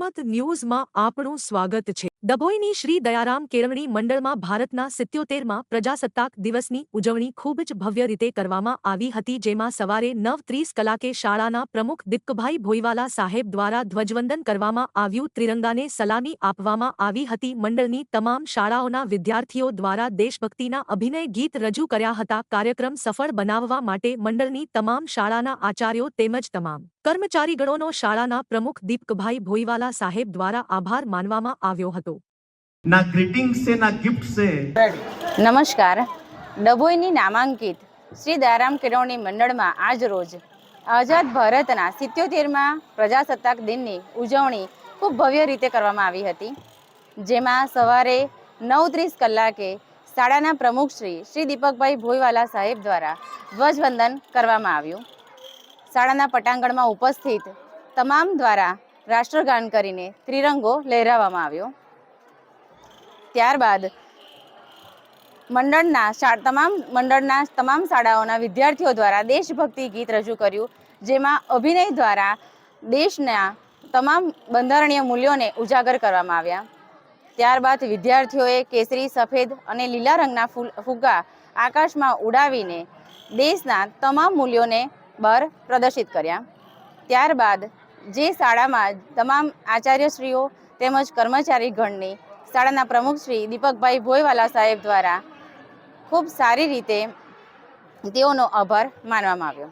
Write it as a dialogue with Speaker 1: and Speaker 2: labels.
Speaker 1: जनमत न्यूज में आपणुं स्वागत छे। डभोईनी श्री दयाराम केळवणी मंडळमां भारतना 77मा प्रजासत्ताक दिवसनी उजवणी खूब ज भव्य रीते करवामां आवी हती, जेमां सवारे 9:30 कलाके शाळाना प्रमुख दिपकभाई भोईवाला साहेब द्वारा ध्वजवंदन करवामां आव्युं, त्रिरंगाने सलामी आपवामां आवी हती। मंडळनी तमाम शाळाओना विद्यार्थीओ द्वारा देशभक्तिना अभिनय गीत रजू कर्या हता। कार्यक्रम सफળ बनाववा माटे मंडळनी तमाम शाळाना आचार्यो तेमज तमाम कर्मचारीगणोनो शाळाना प्रमुख दिपकभाई भोईवाला साहेब द्वारा आभार मानवामां આવ્યો હતો।
Speaker 2: ना ग्रीटिंग से ना गिफ्ट से।
Speaker 3: नमस्कार। डभोईनी नामांकित श्री दयाराम केळवणी मंडळ में आज रोज आजाद भारतना 77मा प्रजासत्ताक दिननी उजवणी खूब भव्य रीते करवामां आवी हती, जेमां सवारे 9:30 कलाके शाळाना प्रमुख श्री दीपकभाई भोईवाला साहेब द्वारा ध्वजवंदन करवामां आव्युं। शाळाना पटांगणमां उपस्थित तमाम द्वारा राष्ट्रगान करीने त्रिरंगो लहराववामां आव्यो। त्यारबाद मंडळना तमाम शाळाओना विद्यार्थीओ द्वारा देशभक्ति गीत रजू कर्युं, जेमां अभिनय द्वारा देशना तमाम बंधारणीय मूल्योने उजागर करवामां आव्या। त्यारबाद विद्यार्थीओए केसरी, सफेद अने लीला रंगना फुग्गा आकाशमां उडावीने देशना तमाम मूल्योने बहार प्रदर्शित कर्या। त्यारबाद जे शाळामां तमाम आचार्यश्रीओ तेमज कर्मचारी गणनी शाळाना प्रमुख श्री दीपकभाई भोईवाला साहेब द्वारा खूब सारी रीते तेओनो आभार मानवामां आव्यो।